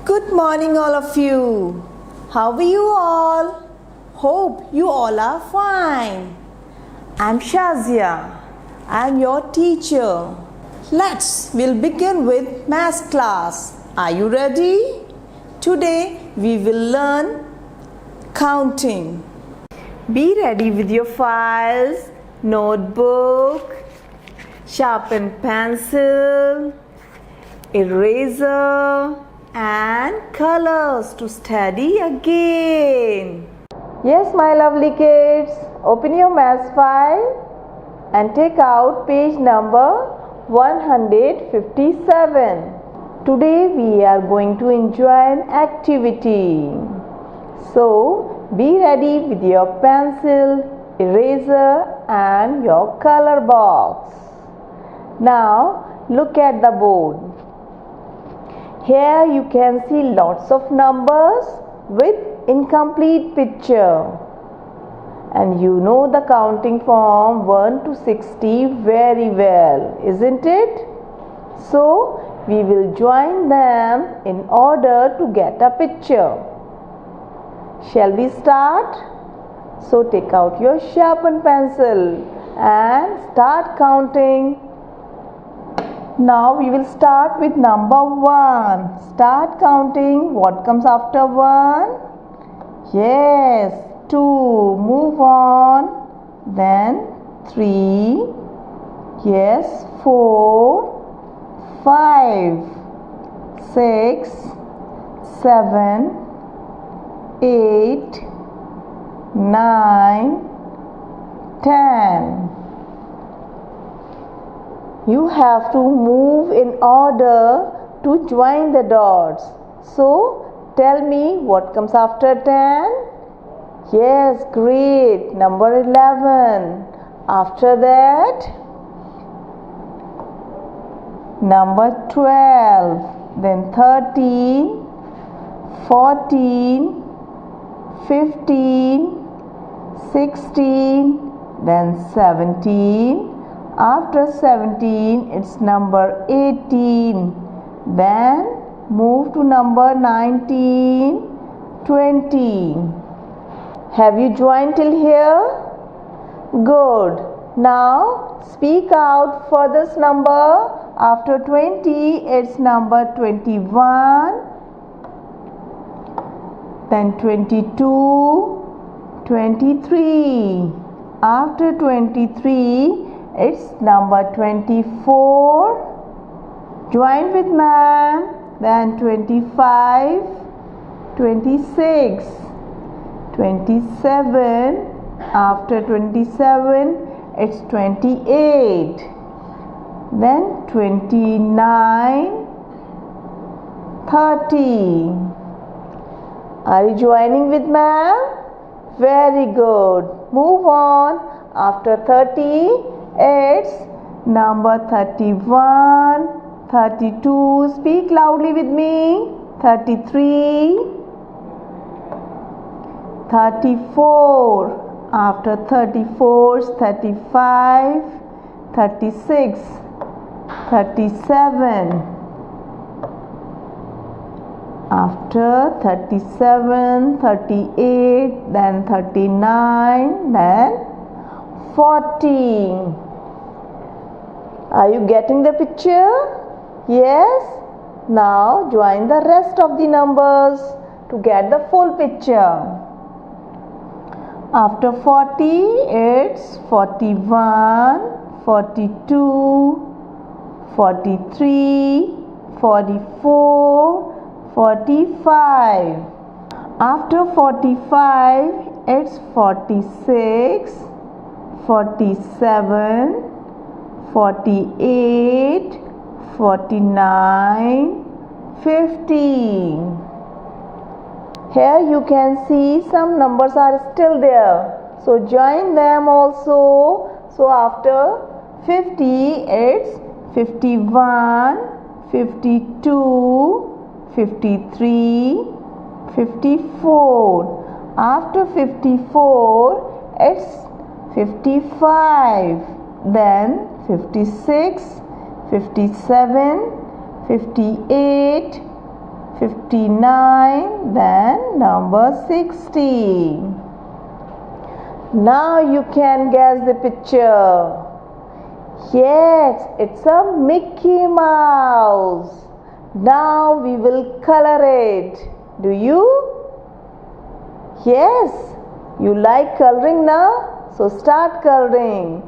Good morning, all of you. How are you all? Hope you all are fine. I'm Shazia. I'm your teacher. We'll begin with math class. Are you ready? Today we will learn counting. Be ready with your files, notebook, sharpen pencil, eraser and colors to study again. Yes, my lovely kids, open your math file and take out page number 157. Today we are going to enjoy an activity. So be ready with your pencil, eraser and your color box. Now look at the board. Here you can see lots of numbers with incomplete picture. And you know the counting from 1 to 60 very well, isn't it? So we will join them in order to get a picture. Shall we start? So take out your sharpened pencil and start counting. Now we will start with number 1. Start counting. What comes after 1? Yes, 2. Move on. Then 3. Yes, 4. 5. 6. 7. 8. 9. 10. You have to move in order to join the dots. So, tell me what comes after 10? Yes, great. Number 11. After that, number 12. Then 13, 14, 15, 16, then 17. After 17, it's number 18. Then move to number 19, 20. Have you joined till here? Good. Now speak out for this number. After 20, it's number 21. Then 22, 23. After 23, it's number 24. Join with ma'am. Then 25, 26, 27. After 27, it's 28. Then 29, 30. Are you joining with ma'am? Very good. Move on. After 30, it's number 31, 32. Speak loudly with me. 33, 34. After 34, 35, 36, 37. After 37, 38, then 39, then 40. Are you getting the picture? Yes? Now join the rest of the numbers to get the full picture. After 40, it's 41, 42, 43, 44, 45. After 45, it's 46, 47, 48, 49, 50. Here you can see some numbers are still there. So join them also. So after 50, it's 51, 52, 53, 54. After 54, it's 55. Then 56, 57, 58, 59, then number 60. Now you can guess the picture. Yes, it's a Mickey Mouse. Now we will color it. Do you? Yes, you like coloring now? So start coloring.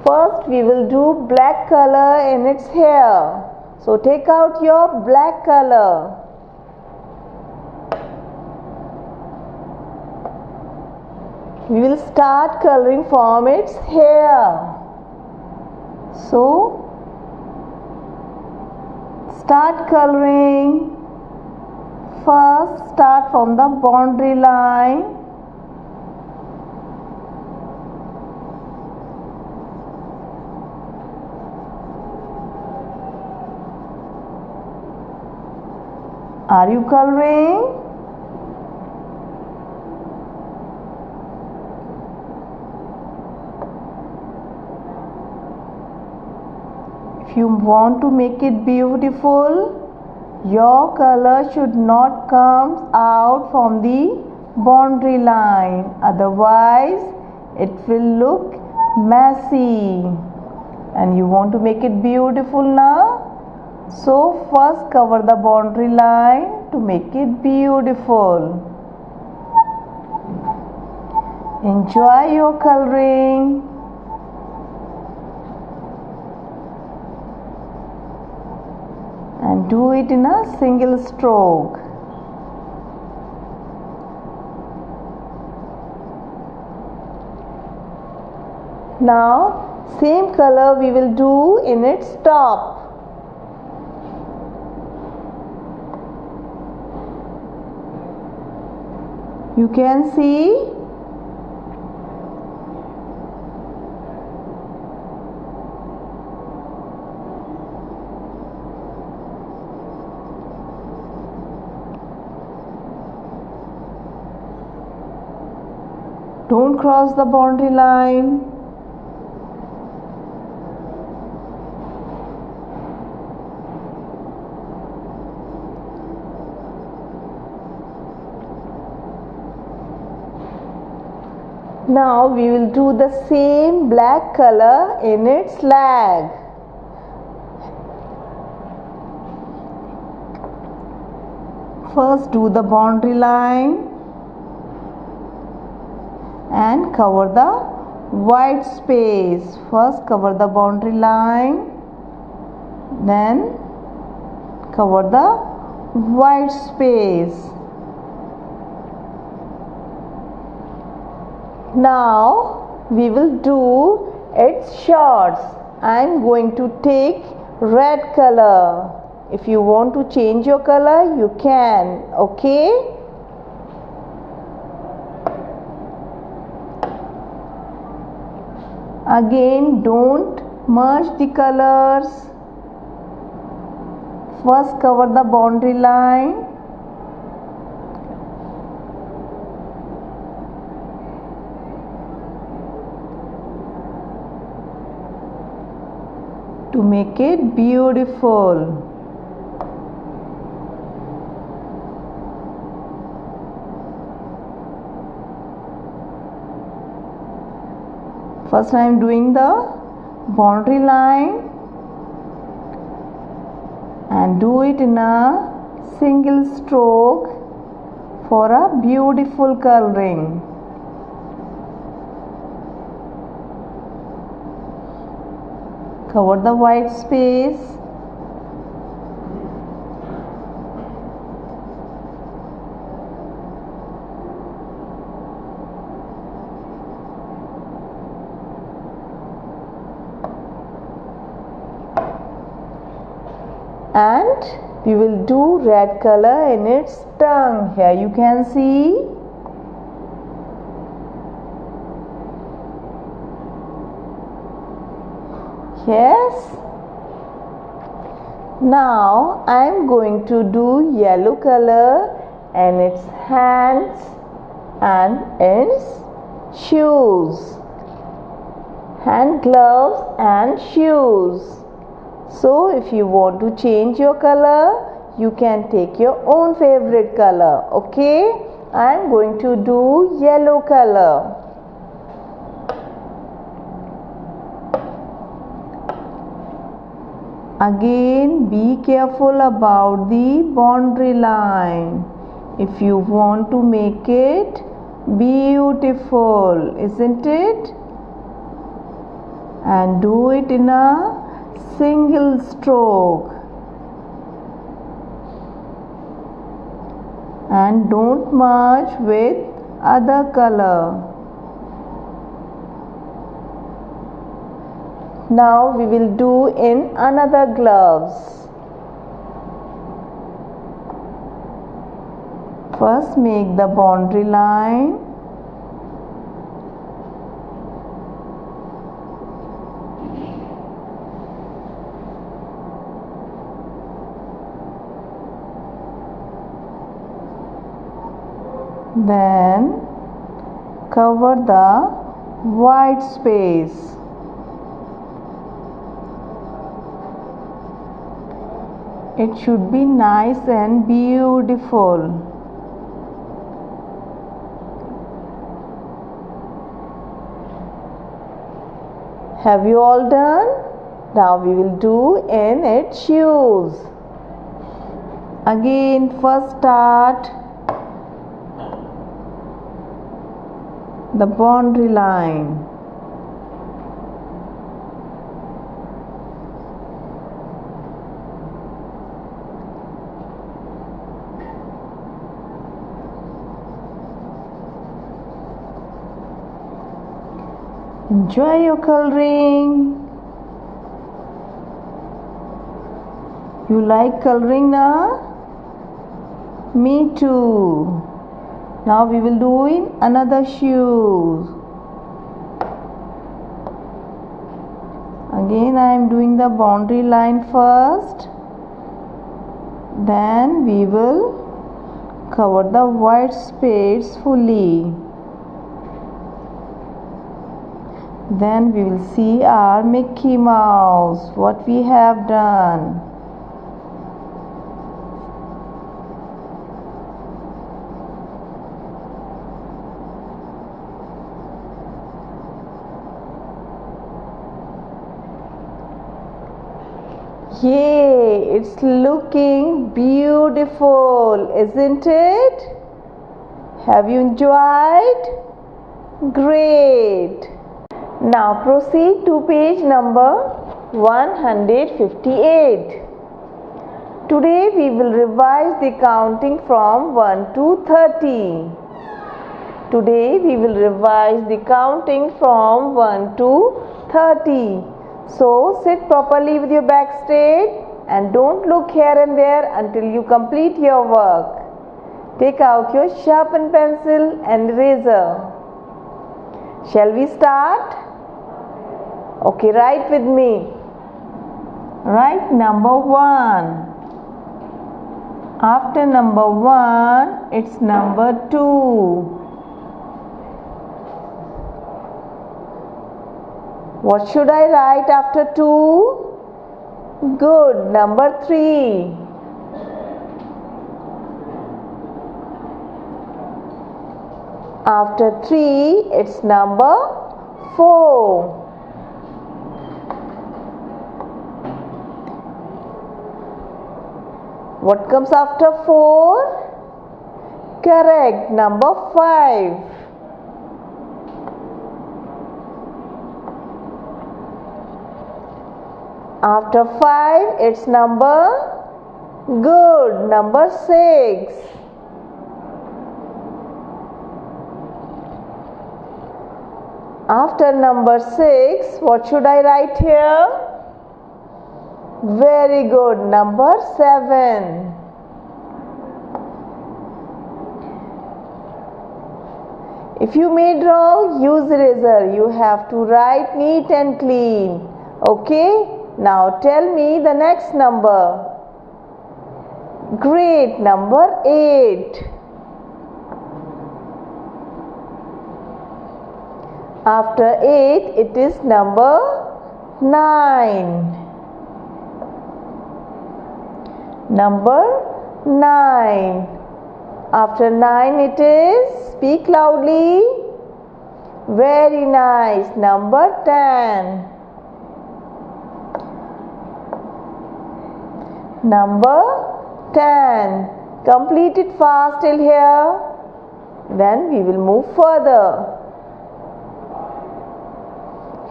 First we will do black color in its hair. So take out your black color. We will start coloring from its hair. So start coloring. First start from the boundary line. Are you coloring? If you want to make it beautiful, your color should not come out from the boundary line. Otherwise, it will look messy. And you want to make it beautiful now? So first cover the boundary line to make it beautiful. Enjoy your coloring. And do it in a single stroke. Now same color we will do in its top. You can see don't cross the boundary line. Now we will do the same black color in its leg. First do the boundary line and cover the white space. First cover the boundary line, then cover the white space. Now we will do its shorts. I am going to take red color. If you want to change your color, you can. Okay? Again, don't merge the colors. First cover the boundary line. To make it beautiful. First I am doing the boundary line and do it in a single stroke for a beautiful coloring. Cover the white space. And we will do red color in its tongue. Here you can see. Yes. Now I am going to do yellow color in its hands and its shoes. Hand gloves and shoes. So if you want to change your color, you can take your own favorite color. Okay, I am going to do yellow color. Again, be careful about the boundary line. If you want to make it beautiful, isn't it? And do it in a single stroke. And don't merge with other color. Now we will do in another gloves. First make the boundary line. Then cover the white space. It should be nice and beautiful. Have you all done? Now we will do in its shoes. Again, first start the boundary line. Enjoy your coloring. You like coloring now? Me too. Now we will do in another shoe. Again I am doing the boundary line first. Then we will cover the white space fully. Then we will see our Mickey Mouse, what we have done. Yay, it's looking beautiful, isn't it? Have you enjoyed? Great. Now proceed to page number 158. Today we will revise the counting from 1 to 30. Today we will revise the counting from 1 to 30. So sit properly with your back straight and don't look here and there until you complete your work. Take out your sharpened pencil and eraser. Shall we start? Okay, write with me. Write number 1. After number 1, it's number 2. What should I write after 2? Good, number 3. After 3, it's number 4. What comes after 4? Correct, number 5. After 5, it's number, good, number 6. After number 6, what should I write here? Very good, number 7. If you made wrong, use eraser. You have to write neat and clean. Okay? Now tell me the next number. Great, number 8. After 8, it is number 9. Number 9. After 9 it is, speak loudly. Very nice. Number 10. Number 10. Complete it fast till here. Then we will move further.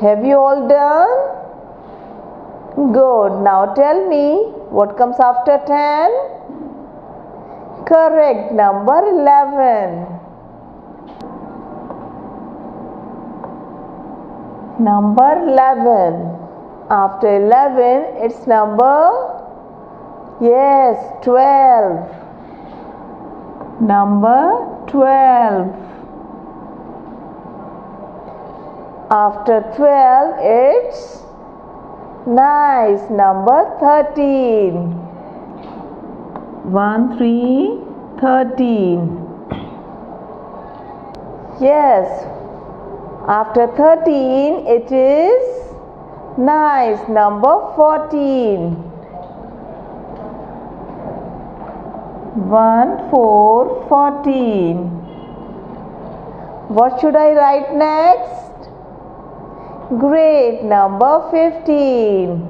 Have you all done? Good. Now tell me what comes after 10? Correct. Number 11. Number 11. After 11 it's number, yes, 12. Number 12. After 12 it's nice. Number 13. 1, 3, 13. Yes. After 13 it is nice. Number 14. 1, 4, 14. What should I write next? Great. Number 15.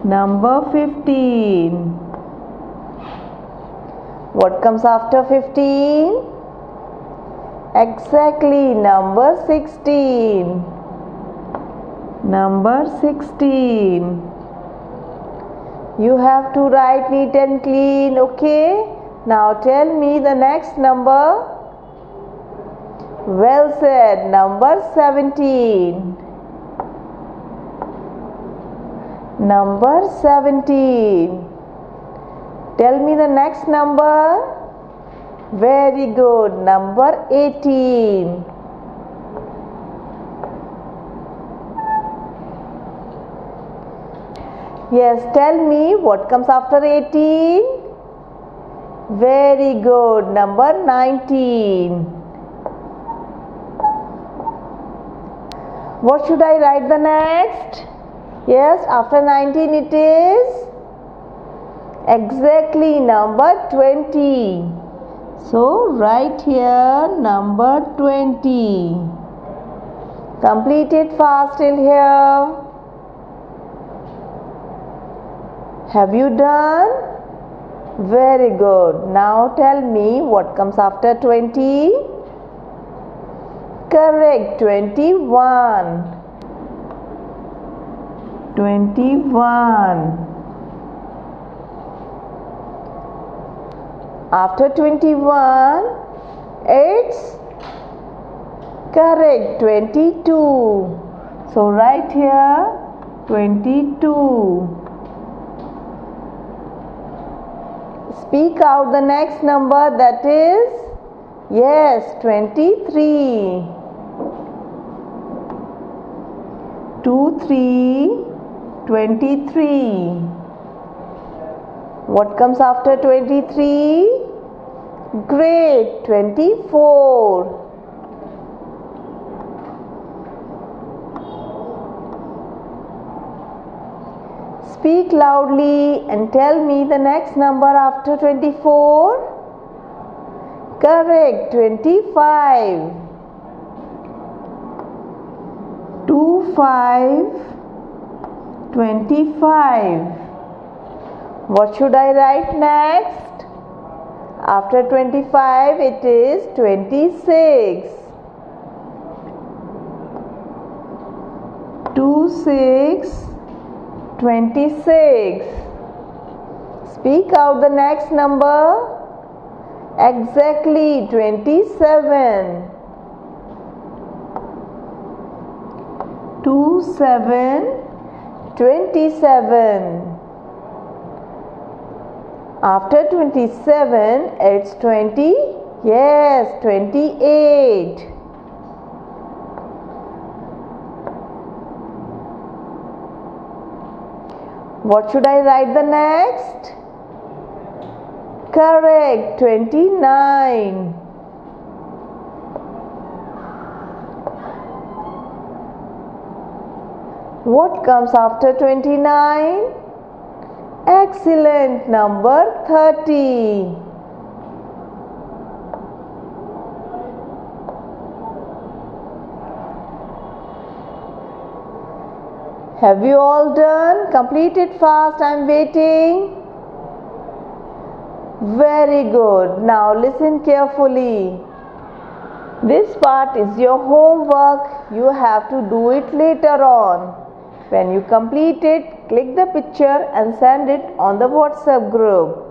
Number 15. What comes after 15? Exactly. Number 16. Number 16. You have to write neat and clean, okay? Now tell me the next number. Well said. Number 17. Number 17. Tell me the next number. Very good. Number 18. Yes, tell me what comes after 18. Very good. Number 19. What should I write the next? Yes, after 19 it is exactly number 20. So write here number 20. Complete it fast till here. Have you done? Very good. Now tell me what comes after 20. Correct. 21. 21. After 21, it's correct. 22. So write here 22. Speak out the next number, that is, yes, 23. 2, 3, 23. What comes after 23? Great, 24. Speak loudly and tell me the next number after 24. Correct, 25. 2, 5, 25. What should I write next? After 25 it is 26. 2, 6, 26. Speak out the next number. Exactly, 27. 2, 7, 27. After 27, it's 20. Yes, 28. What should I write the next? Correct, 29. What comes after 29? Excellent. Number 30. Have you all done? Complete it fast. I am waiting. Very good. Now listen carefully. This part is your homework. You have to do it later on. When you complete it, click the picture and send it on the WhatsApp group.